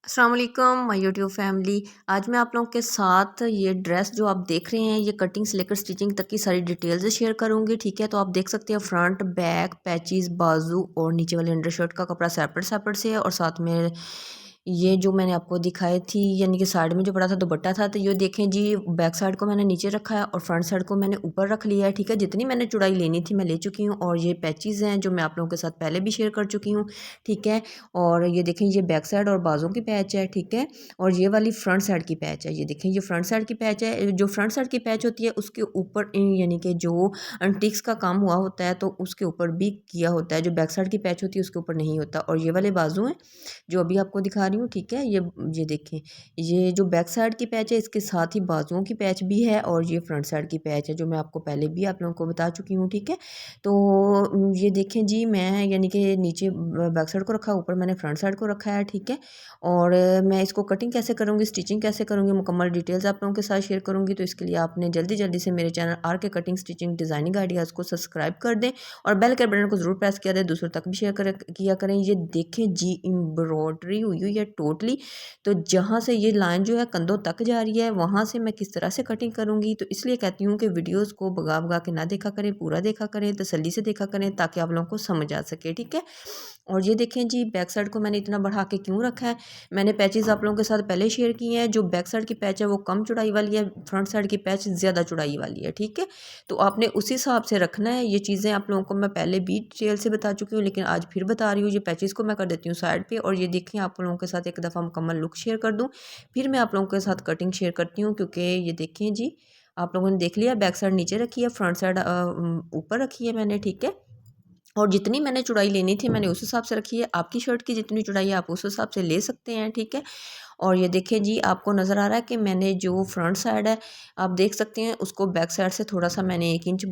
अस्सलाम वालेकुम my YouTube family. आज मैं आप लोगों के साथ ये ड्रेस जो आप देख रहे हैं ये कटिंग से लेकर स्टिचिंग तक की सारी डिटेल्स शेयर करूंगी। ठीक है, तो आप देख सकते हैं फ्रंट बैक पैचेस बाजू और नीचे वाले अंडर शर्ट का कपड़ा सेपरेट सेपरेट से है और साथ में ये जो मैंने आपको दिखाई थी यानी कि साइड में जो पड़ा था दुपट्टा था, तो ये देखें जी बैक साइड को मैंने नीचे रखा है और फ्रंट साइड को मैंने ऊपर रख लिया है। ठीक है, जितनी मैंने चौड़ाई लेनी थी मैं ले चुकी हूँ और ये पैचेस हैं जो मैं आप लोगों के साथ पहले भी शेयर कर चुकी हूँ। ठीक है, और ये देखें ये बैक साइड और बाजू की पैच है। ठीक है, और ये वाली फ्रंट साइड की पैच है। ये देखें ये फ्रंट साइड की पैच है। जो फ्रंट साइड की पैच होती है उसके ऊपर यानी कि जो टिक्स का काम हुआ होता है तो उसके ऊपर भी किया होता है। जो बैक साइड की पैच होती है उसके ऊपर नहीं होता। और ये वाले बाजू हैं जो अभी आपको दिखा रही हूँ। ठीक है, ये देखें ये जो बैक साइड की पैच है इसके साथ ही बाजुओं की पैच भी है और ये फ्रंट साइड की पैच है जो मैं आपको पहले भी आप लोगों को बता चुकी हूँ। ठीक है, तो ये देखें जी मैं यानी कि नीचे बैक साइड को रखा, ऊपर मैंने फ्रंट साइड को रखा है। ठीक है, और मैं इसको कटिंग कैसे करूँगी स्टिचिंग कैसे करूँगी मुकम्मल डिटेल्स आप लोगों के साथ शेयर करूँगी। तो इसके लिए आपने जल्दी जल्दी से मेरे चैनल आर के कटिंग स्टिचिंग डिज़ाइनिंग आइडियाज़ को सब्सक्राइब कर दें और बेल के बटन को ज़रूर प्रेस किया दें, दूसरों तक भी शेयर किया करें। ये देखें जी एम्ब्रॉयडरी हुई हुई है टोटली। तो जहाँ से ये लाइन जो है कंधों तक जा रही है वहाँ से मैं किस तरह से कटिंग करूँगी, तो इसलिए कहती हूँ कि वीडियोस को भगा भगा के ना देखा करें, पूरा देखा करें, तसल्ली से देखा करें ताकि आप लोगों को समझ आ सके। ठीक है, और ये देखें जी बैक साइड को मैंने इतना बढ़ा के क्यों रखा है। मैंने पैचेस आप लोगों के साथ पहले शेयर किए हैं। जो बैक साइड की पैच है वो कम चौड़ाई वाली है, फ्रंट साइड की पैच ज़्यादा चौड़ाई वाली है। ठीक है, तो आपने उसी हिसाब से रखना है। ये चीज़ें आप लोगों को मैं पहले भी डिटेल से बता चुकी हूँ लेकिन आज फिर बता रही हूँ। ये पैचेस को मैं कर देती हूँ साइड पे और ये देखें आप लोगों के साथ एक दफ़ा मुकम्मल लुक शेयर कर दूँ, फिर मैं आप लोगों के साथ कटिंग शेयर करती हूँ। क्योंकि ये देखें जी आप लोगों ने देख लिया बैक साइड नीचे रखी है, फ्रंट साइड ऊपर रखी है मैंने। ठीक है, और जितनी मैंने चौड़ाई लेनी थी मैंने उस हिसाब से रखी है। आपकी शर्ट की जितनी चौड़ाई है आप उस हिसाब से ले सकते हैं। ठीक है, और ये देखें जी आपको नज़र आ रहा है कि मैंने जो फ्रंट साइड है आप देख सकते हैं उसको बैक साइड से थोड़ा सा मैंने 1 इंच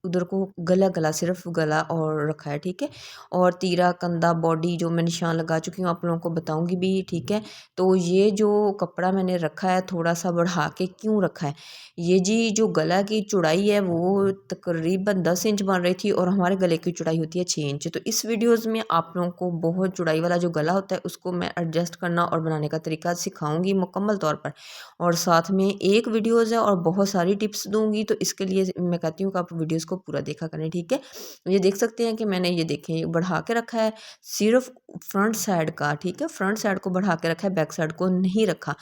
उधर को गला गला सिर्फ गला और रखा है। ठीक है, और तीरा कंधा बॉडी जो मैं निशान लगा चुकी हूँ आप लोगों को बताऊंगी भी। ठीक है, तो ये जो कपड़ा मैंने रखा है थोड़ा सा बढ़ा के क्यों रखा है, ये जी जो गला की चौड़ाई है वो तकरीबन 10 इंच बन रही थी और हमारे गले की चौड़ाई होती है 6 इंच। तो इस वीडियोज़ में आप लोगों को बहुत चौड़ाई वाला जो गला होता है उसको मैं एडजस्ट करना और बनाने का तरीका सिखाऊंगी मुकम्मल तौर पर, और साथ में एक वीडियोज़ है और बहुत सारी टिप्स दूंगी। तो इसके लिए मैं कहती हूँ कि आप वीडियोज़ को पूरा देखा करें। ठीक है, ये देख सकते हैं कि मैंने ये देखें बढ़ा के रखा है सिर्फ फ्रंट साइड का। ठीक है, फ्रंट साइड को बढ़ा के रखा है, बैक साइड को नहीं रखा।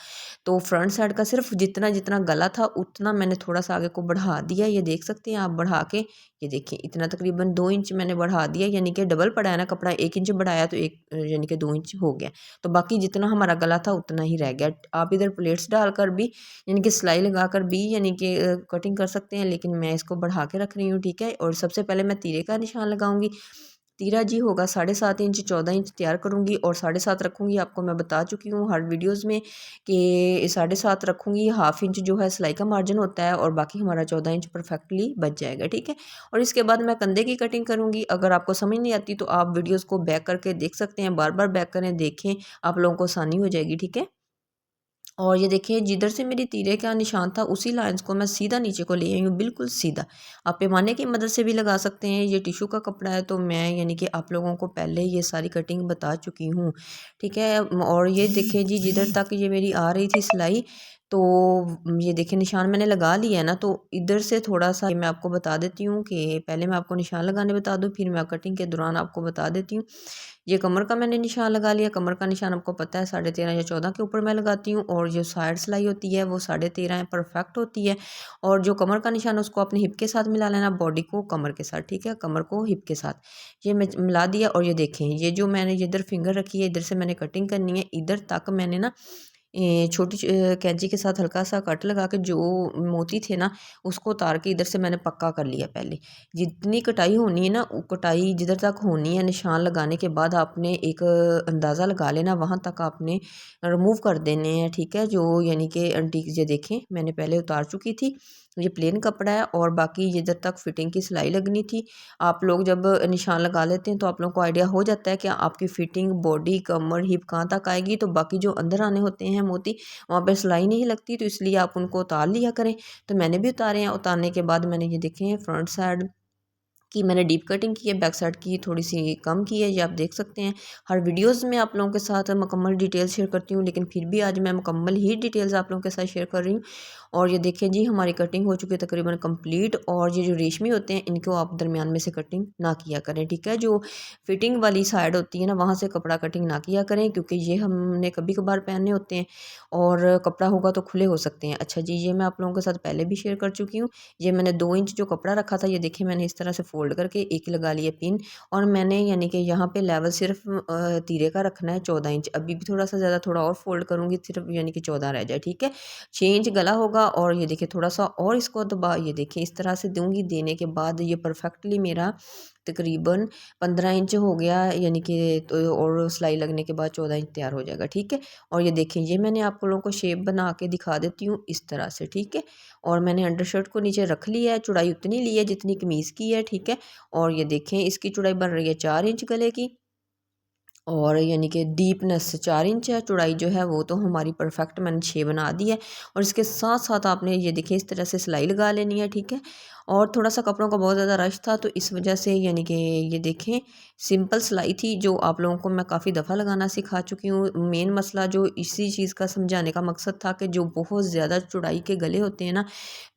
तो फ्रंट साइड का सिर्फ जितना जितना गला था उतना मैंने थोड़ा सा आगे को बढ़ा दिया। ये देख सकते हैं आप बढ़ा के, ये देखिए इतना तकरीबन 2 इंच मैंने बढ़ा दिया, यानी कि डबल पड़ा है ना कपड़ा, 1 इंच बढ़ाया तो एक यानी कि 2 इंच हो गया। तो बाकी जितना हमारा गला था उतना ही रह गया। आप इधर प्लेट्स डालकर भी यानी कि सिलाई लगाकर भी यानी कि कटिंग कर सकते हैं, लेकिन मैं इसको बढ़ा के रख रही हूँ। ठीक है, और सबसे पहले मैं तीरे का निशान लगाऊंगी। तीरा जी होगा 7.5 इंच, 14 इंच तैयार करूँगी और 7.5 रखूँगी। आपको मैं बता चुकी हूँ हर वीडियोज़ में कि 7.5 रखूँगी। हाफ इंच जो है सिलाई का मार्जिन होता है और बाकी हमारा 14 इंच परफेक्टली बच जाएगा। ठीक है, और इसके बाद मैं कंधे की कटिंग करूँगी। अगर आपको समझ नहीं आती तो आप वीडियोज़ को बैक करके देख सकते हैं, बार बार बैक करें, देखें, आप लोगों को आसानी हो जाएगी। ठीक है, और ये देखिए जिधर से मेरी तीरे का निशान था उसी लाइंस को मैं सीधा नीचे को ले आई हूँ, बिल्कुल सीधा। आप पैमाने की मदद से भी लगा सकते हैं। ये टिशू का कपड़ा है तो मैं यानी कि आप लोगों को पहले ये सारी कटिंग बता चुकी हूँ। ठीक है, और ये देखिए जी जिधर तक ये मेरी आ रही थी सिलाई, तो ये देखिए निशान मैंने लगा लिया है ना। तो इधर से थोड़ा सा मैं आपको बता देती हूँ कि पहले मैं आपको निशान लगाने बता दूँ, फिर मैं कटिंग के दौरान आपको बता देती हूँ। ये कमर का मैंने निशान लगा लिया। कमर का निशान आपको पता है 13.5 या 14 के ऊपर मैं लगाती हूँ और जो साइड सिलाई होती है वो 13.5 परफेक्ट होती है। और जो कमर का निशान है उसको अपने हिप के साथ मिला लेना, बॉडी को कमर के साथ। ठीक है, कमर को हिप के साथ ये मैं मिला दिया। और ये देखें ये जो मैंने इधर फिंगर रखी है इधर से मैंने कटिंग करनी है। इधर तक मैंने ना छोटी कैंची के साथ हल्का सा कट लगा के जो मोती थे ना उसको उतार के इधर से मैंने पक्का कर लिया। पहले जितनी कटाई होनी है ना वो कटाई जिधर तक होनी है निशान लगाने के बाद आपने एक अंदाज़ा लगा लेना, वहाँ तक आपने रिमूव कर देने हैं। ठीक है, जो यानी कि आंटी ये देखें मैंने पहले उतार चुकी थी। ये प्लेन कपड़ा है और बाकी इधर तक फिटिंग की सिलाई लगनी थी। आप लोग जब निशान लगा लेते हैं तो आप लोगों को आइडिया हो जाता है कि आपकी फिटिंग बॉडी कमर हिप कहाँ तक आएगी। तो बाकी जो अंदर आने होते हैं मोती वहाँ पर सिलाई नहीं लगती, तो इसलिए आप उनको उतार लिया करें। तो मैंने भी उतारे हैं। उतारने के बाद मैंने ये देखे हैं फ्रंट साइड कि मैंने डीप कटिंग की है, बैक साइड की थोड़ी सी कम की है, ये आप देख सकते हैं। हर वीडियोस में आप लोगों के साथ मुकम्मल डिटेल शेयर करती हूँ, लेकिन फिर भी आज मैं मुकम्मल ही डिटेल्स आप लोगों के साथ शेयर कर रही हूँ। और ये देखिए जी, हमारी कटिंग हो चुकी है तकरीबन कंप्लीट। और ये जो रेशमी होते हैं इनको आप दरमियान में से कटिंग ना किया करें, ठीक है। जो फिटिंग वाली साइड होती है ना, वहाँ से कपड़ा कटिंग ना किया करें, क्योंकि ये हमने कभी कभार पहनने होते हैं और कपड़ा होगा तो खुले हो सकते हैं। अच्छा जी, ये मैं आप लोगों के साथ पहले भी शेयर कर चुकी हूँ। ये मैंने 2 इंच जो कपड़ा रखा था, ये देखिए मैंने इस तरह से फोल्ड करके एक लगा लिया पिन। और मैंने यानी कि यहाँ पे लेवल सिर्फ तीरे का रखना है 14 इंच। अभी भी थोड़ा सा ज़्यादा थोड़ा और फोल्ड करूँगी, सिर्फ यानी कि 14 रह जाए, ठीक है। 6 इंच गला होगा। और ये देखिए थोड़ा सा और इसको दबा, ये देखिए इस तरह से दूंगी। देने के बाद ये परफेक्टली मेरा तकरीबन 15 इंच हो गया, यानी कि तो और सिलाई लगने के बाद 14 इंच तैयार हो जाएगा, ठीक है। और ये देखें, ये मैंने आप लोगों को शेप बना के दिखा देती हूँ इस तरह से, ठीक है। और मैंने अंडरशर्ट को नीचे रख लिया है, चौड़ाई उतनी ली है जितनी कमीज़ की है, ठीक है। और ये देखें इसकी चौड़ाई बन रही है 4 इंच गले की। और यानी कि डीपनेस 4 इंच है, चौड़ाई जो है वो तो हमारी परफेक्ट मैंने 6 बना दी है। और इसके साथ साथ आपने ये देखिए इस तरह से सिलाई लगा लेनी है, ठीक है। और थोड़ा सा कपड़ों का बहुत ज़्यादा रश था, तो इस वजह से यानी कि ये देखें सिंपल सिलाई थी, जो आप लोगों को मैं काफ़ी दफ़ा लगाना सिखा चुकी हूँ। मेन मसला जो इसी चीज़ का समझाने का मकसद था कि जो बहुत ज़्यादा चौड़ाई के गले होते हैं ना,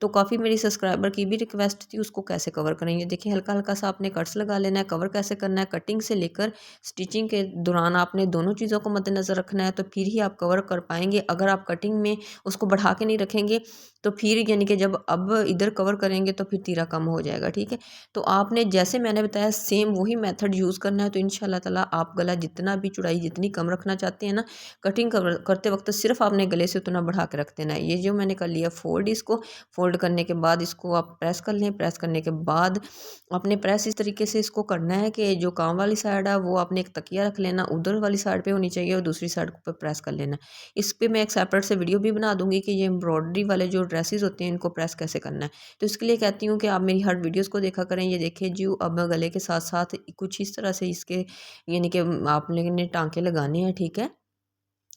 तो काफ़ी मेरी सब्सक्राइबर की भी रिक्वेस्ट थी उसको कैसे कवर करें। ये देखिए हल्का हल्का सा आपने कट्स लगा लेना है। कवर कैसे करना है, कटिंग से लेकर स्टिचिंग के दौरान आपने दोनों चीज़ों को मद्देनज़र रखना है, तो फिर ही आप कवर कर पाएंगे। अगर आप कटिंग में उसको बढ़ा के नहीं रखेंगे तो फिर यानी कि जब अब इधर कवर करेंगे तो फिर तीरा कम हो जाएगा, ठीक है। तो आपने जैसे मैंने बताया सेम वही मेथड यूज़ करना है, तो इंशाल्लाह ताला आप गला जितना भी चौड़ाई जितनी कम रखना चाहते हैं ना, कटिंग करते वक्त सिर्फ आपने गले से उतना बढ़ा के रख देना है। ये जो मैंने कर लिया फोल्ड, इसको फोल्ड करने के बाद इसको आप प्रेस कर लें। प्रेस करने के बाद आपने प्रेस इस तरीके से इसको करना है कि जो काम वाली साइड है वो आपने एक तकिया रख लेना, उधर वाली साइड पे होनी चाहिए, और दूसरी साइड पर प्रेस कर लेना। इस पे मैं एक सेपरेट से वीडियो भी बना दूंगी कि ये एम्ब्रॉयडरी वाले जो ड्रेसेस होते हैं इनको प्रेस कैसे करना है। तो इसके लिए कहती हूँ कि आप मेरी हर वीडियोस को देखा करें। ये देखिए जी, अब गले के साथ साथ कुछ इस तरह से इसके यानी कि आपने टांके लगाने हैं, ठीक है।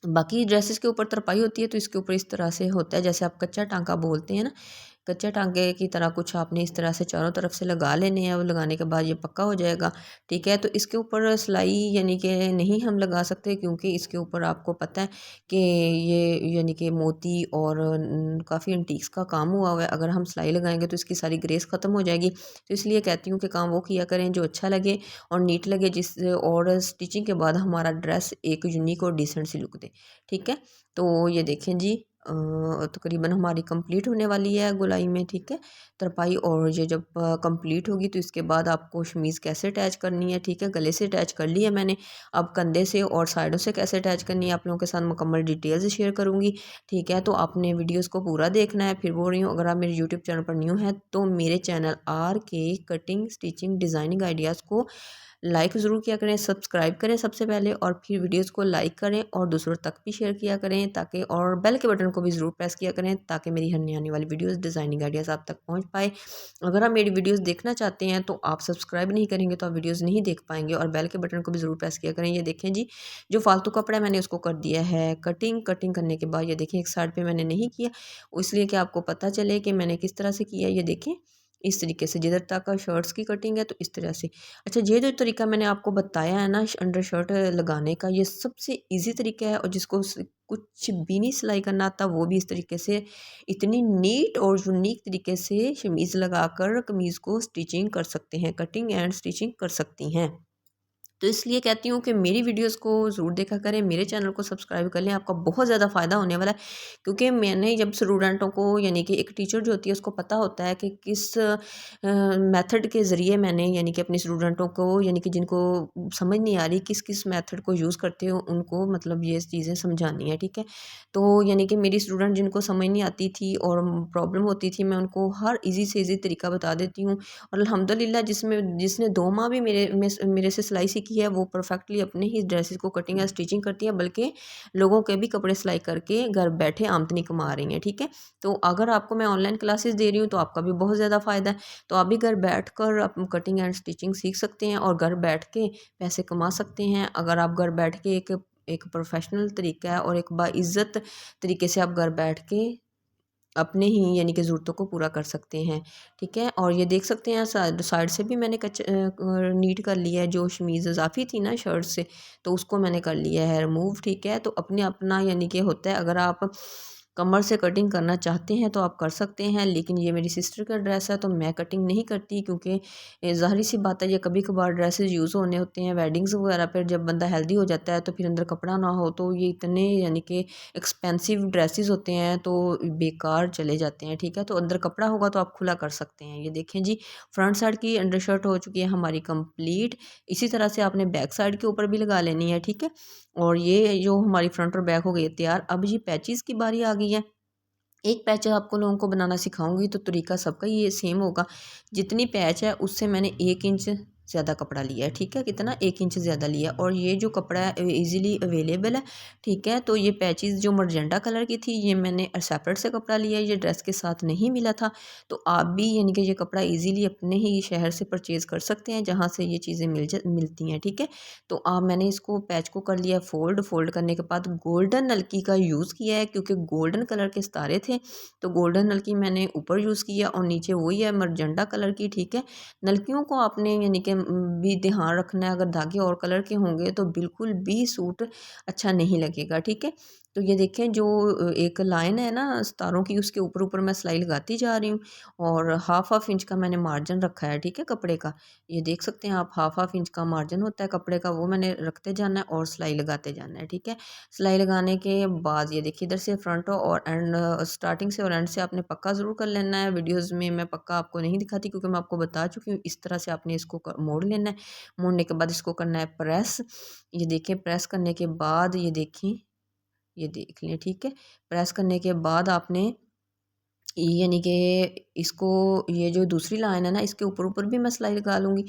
बाकी ड्रेसेस के ऊपर तरपाई होती है तो इसके ऊपर इस तरह से होता है, जैसे आप कच्चा टांका बोलते हैं ना, कच्चे टांके की तरह कुछ आपने इस तरह से चारों तरफ से लगा लेने हैं। वो लगाने के बाद ये पक्का हो जाएगा, ठीक है। तो इसके ऊपर सिलाई यानी कि नहीं हम लगा सकते, क्योंकि इसके ऊपर आपको पता है कि ये यानी कि मोती और काफ़ी एंटीक्स का काम हुआ हुआ है। अगर हम सिलाई लगाएंगे तो इसकी सारी ग्रेस ख़त्म हो जाएगी। तो इसलिए कहती हूँ कि काम वो किया करें जो अच्छा लगे और नीट लगे, जिस और स्टिचिंग के बाद हमारा ड्रेस एक यूनिक और डिसेंट सी लुक दे, ठीक है। तो ये देखें जी, तकरीबन हमारी कंप्लीट होने वाली है गोलाई में, ठीक है, तरपाई। और ये जब कंप्लीट होगी तो इसके बाद आपको शमीज़ कैसे अटैच करनी है, ठीक है। गले से अटैच कर ली है मैंने, अब कंधे से और साइडों से कैसे अटैच करनी है आप लोगों के साथ मुकम्मल डिटेल्स शेयर करूँगी, ठीक है। तो आपने वीडियोज़ को पूरा देखना है। फिर बोल रही हूँ, अगर आप मेरे यूट्यूब चैनल पर न्यू हैं तो मेरे channel RK cutting stitching designing ideas को लाइक ज़रूर किया करें, सब्सक्राइब करें सबसे पहले, और फिर वीडियोस को लाइक करें और दूसरों तक भी शेयर किया करें, ताकि और बेल के बटन को भी ज़रूर प्रेस किया करें, ताकि मेरी हर आने वाली वीडियोस डिज़ाइनिंग आइडियाज़ आप तक पहुंच पाए। अगर आप मेरी वीडियोस देखना चाहते हैं तो आप सब्सक्राइब नहीं करेंगे तो आप वीडियोस नहीं देख पाएंगे, और बेल के बटन को भी ज़रूर प्रेस किया करें। ये देखें जी, जो फालतू कपड़ा है मैंने उसको कर दिया है कटिंग। कटिंग करने के बाद ये देखें एक साइड पर मैंने नहीं किया, इसलिए कि आपको पता चले कि मैंने किस तरह से किया। ये देखें इस तरीके से, जिधर तक शर्ट्स की कटिंग है तो इस तरह से। अच्छा, ये जो तरीका मैंने आपको बताया है ना अंडर शर्ट लगाने का, ये सबसे इजी तरीका है, और जिसको कुछ भी नहीं सिलाई करना आता वो भी इस तरीके से इतनी नीट और यूनिक तरीके से शमीज़ लगाकर कमीज़ को स्टिचिंग कर सकते हैं, कटिंग एंड स्टिचिंग कर सकती हैं। तो इसलिए कहती हूँ कि मेरी वीडियोस को ज़रूर देखा करें, मेरे चैनल को सब्सक्राइब कर लें, आपका बहुत ज़्यादा फ़ायदा होने वाला है। क्योंकि मैंने जब स्टूडेंटों को यानी कि एक टीचर जो होती है उसको पता होता है कि किस मेथड के ज़रिए मैंने यानी कि अपने स्टूडेंटों को यानी कि जिनको समझ नहीं आ रही किस किस मेथड को यूज़ करते हो उनको मतलब ये चीज़ें समझानी है, ठीक है। तो यानी कि मेरी स्टूडेंट जिनको समझ नहीं आती थी और प्रॉब्लम होती थी, मैं उनको हर ईज़ी से ईज़ी तरीका बता देती हूँ। और अल्हम्दुलिल्लाह जिसने 2 माह भी मेरे से सिलाई सीखी है वो परफेक्टली अपने ही ड्रेसेस को कटिंग या स्टिचिंग करती है, बल्कि लोगों के भी कपड़े सिलाई करके घर बैठे आमदनी कमा रही हैं, ठीक है। तो अगर आपको मैं ऑनलाइन क्लासेस दे रही हूँ तो आपका भी बहुत ज़्यादा फ़ायदा है। तो आप भी घर बैठ कर आप कटिंग एंड स्टिचिंग सीख सकते हैं और घर बैठ के पैसे कमा सकते हैं। अगर आप घर बैठ के एक एक प्रोफेशनल तरीका है और एक बाइज़्ज़त तरीके से आप घर बैठ के अपने ही यानी कि ज़रूरतों को पूरा कर सकते हैं, ठीक है। और ये देख सकते हैं साइड साइड से भी मैंने नीट कर लिया है, जो शमीज़ इज़ाफ़ी थी ना शर्ट से, तो उसको मैंने कर लिया है रिमूव, ठीक है। तो अपने अपना यानी कि होता है, अगर आप कमर से कटिंग करना चाहते हैं तो आप कर सकते हैं, लेकिन ये मेरी सिस्टर का ड्रेस है तो मैं कटिंग नहीं करती, क्योंकि ज़ाहिर सी बात है ये कभी कभार ड्रेसेस यूज़ होने होते हैं वेडिंग्स वगैरह पर, जब बंदा हेल्दी हो जाता है तो फिर अंदर कपड़ा ना हो तो ये इतने यानी कि एक्सपेंसिव ड्रेसेस होते हैं तो बेकार चले जाते हैं, ठीक है। तो अंदर कपड़ा होगा तो आप खुला कर सकते हैं। ये देखें जी, फ्रंट साइड की अंडर शर्ट हो चुकी है हमारी कंप्लीट। इसी तरह से आपने बैक साइड के ऊपर भी लगा लेनी है, ठीक है। और ये जो हमारी फ्रंट और बैक हो गई है तैयार। अब ये पैचेस की बारी आ गई है। एक पैच आपको लोगों को बनाना सिखाऊंगी तो तरीका सबका ये सेम होगा। जितनी पैच है उससे मैंने 1 इंच ज़्यादा कपड़ा लिया है, ठीक है। कितना? 1 इंच ज़्यादा लिया। और ये जो कपड़ा है इजीली अवेलेबल है, ठीक है। तो ये पैचेस जो मरजेंटा कलर की थी ये मैंने सेपरेट से कपड़ा लिया है, ये ड्रेस के साथ नहीं मिला था। तो आप भी यानी कि ये कपड़ा इजीली अपने ही शहर से परचेज़ कर सकते हैं जहाँ से ये चीज़ें मिलती हैं, ठीक है। तो आप मैंने इसको पैच को कर लिया फोल्ड। फोल्ड करने के बाद गोल्डन नलकी का यूज़ किया है, क्योंकि गोल्डन कलर के सितारे थे तो गोल्डन नलकी मैंने ऊपर यूज़ किया और नीचे वही है मरजेंटा कलर की, ठीक है। नलकियों को आपने यानी कि भी ध्यान रखना है, अगर धागे और कलर के होंगे तो बिल्कुल भी सूट अच्छा नहीं लगेगा, ठीक है। तो ये देखें जो एक लाइन है ना सितारों की, उसके ऊपर ऊपर मैं सिलाई लगाती जा रही हूँ और हाफ इंच का मैंने मार्जिन रखा है, ठीक है, कपड़े का। ये देख सकते हैं आप, हाफ इंच का मार्जिन होता है कपड़े का, वो मैंने रखते जाना है और सिलाई लगाते जाना है, ठीक है। सिलाई लगाने के बाद ये देखिए इधर से फ्रंट और एंड स्टार्टिंग से और एंड से आपने पक्का ज़रूर कर लेना है। वीडियोस में मैं पक्का आपको नहीं दिखाती, क्योंकि मैं आपको बता चुकी हूँ। इस तरह से आपने इसको मोड़ लेना है। मोड़ने के बाद इसको करना है प्रेस। ये देखिए प्रेस करने के बाद ये देखें, ये देख लें, ठीक है। प्रेस करने के बाद आपने यानी कि इसको, ये जो दूसरी लाइन है ना इसके ऊपर ऊपर भी मैं सिलाई लगा लूँगी।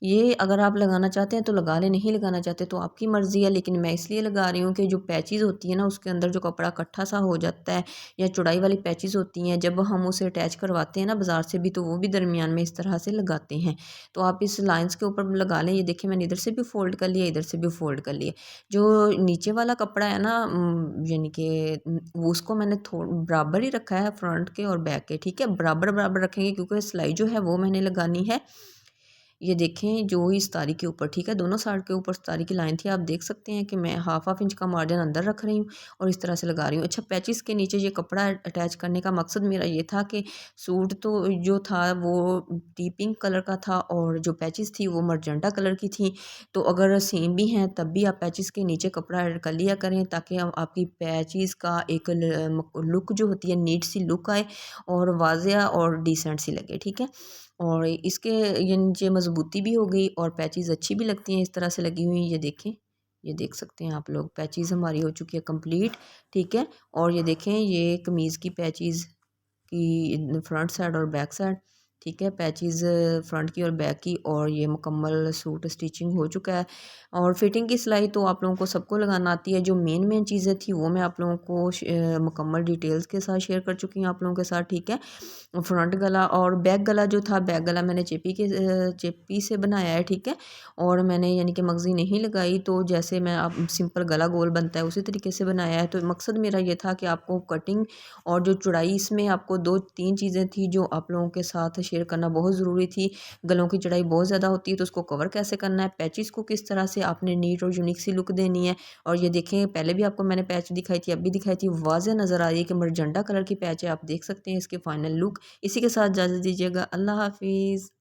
ये अगर आप लगाना चाहते हैं तो लगा लें, नहीं लगाना चाहते तो आपकी मर्ज़ी है। लेकिन मैं इसलिए लगा रही हूँ कि जो पैचेज़ होती है ना उसके अंदर जो कपड़ा इकट्ठा सा हो जाता है, या चौड़ाई वाली पैचेज़ होती हैं, जब हम उसे अटैच करवाते हैं ना बाज़ार से भी, तो वो भी दरमियान में इस तरह से लगाते हैं। तो आप इस लाइन्स के ऊपर लगा लें। ये देखिए मैंने इधर से भी फ़ोल्ड कर लिया, इधर से भी फ़ोल्ड कर लिया। जो नीचे वाला कपड़ा है ना यानी कि वो उसको मैंने बराबर ही रखा है फ्रंट के और बैक के, ठीक है। बराबर बराबर रखेंगे क्योंकि सिलाई जो है वो मैंने लगानी है। ये देखें जो ही सितारी के ऊपर, ठीक है, दोनों साइड के ऊपर सितारी की लाइन थी। आप देख सकते हैं कि मैं हाफ इंच का मार्जिन अंदर रख रही हूँ और इस तरह से लगा रही हूँ। अच्छा, पैचेस के नीचे ये कपड़ा अटैच करने का मकसद मेरा ये था कि सूट तो जो था वो डीप पिंक कलर का था और जो पैचेस थी वो मरजेंटा कलर की थी। तो अगर सेम भी हैं तब भी आप पैचेस के नीचे कपड़ा ऐड कर लिया करें, ताकि आपकी पैचेस का एक लुक जो होती है नीट सी लुक आए और वाज़िया और डिसेंट सी लगे, ठीक है। और इसके ये नीचे मज़बूती भी हो गई और पैचेज़ अच्छी भी लगती हैं इस तरह से लगी हुई। ये देखें, ये देख सकते हैं आप लोग, पैचेज़ हमारी हो चुकी है कंप्लीट, ठीक है। और ये देखें ये कमीज़ की पैचेज़ की फ्रंट साइड और बैक साइड, ठीक है। पैचेज़ फ्रंट की और बैक की, और ये मुकम्मल सूट स्टिचिंग हो चुका है। और फिटिंग की सिलाई तो आप लोगों को सबको लगाना आती है। जो मेन चीज़ें थी वो मैं आप लोगों को मुकम्मल डिटेल्स के साथ शेयर कर चुकी हूँ आप लोगों के साथ, ठीक है। फ्रंट गला और बैक गला जो था, बैक गला मैंने चेपी से बनाया है, ठीक है। और मैंने यानी कि मगज़ी नहीं लगाई, तो जैसे मैं आप सिंपल गला गोल बनता है उसी तरीके से बनाया है। तो मकसद मेरा ये था कि आपको कटिंग और जो चौड़ाई, इसमें आपको 2-3 चीज़ें थी जो आप लोगों के साथ शेयर करना बहुत ज़रूरी थी। गलों की चौड़ाई बहुत ज़्यादा होती है तो उसको कवर कैसे करना है, पैचेज़ को किस तरह से आपने नीट और यूनिक सी लुक देनी है। और ये देखें पहले भी आपको मैंने पैच दिखाई थी, अब भी दिखाई थी, वाज़ेह नज़र आ रही है कि मरजेंटा कलर की पैच है। आप देख सकते हैं इसकी फाइनल लुक। इसी के साथ इजाज़त दीजिएगा। अल्लाह हाफ़िज़।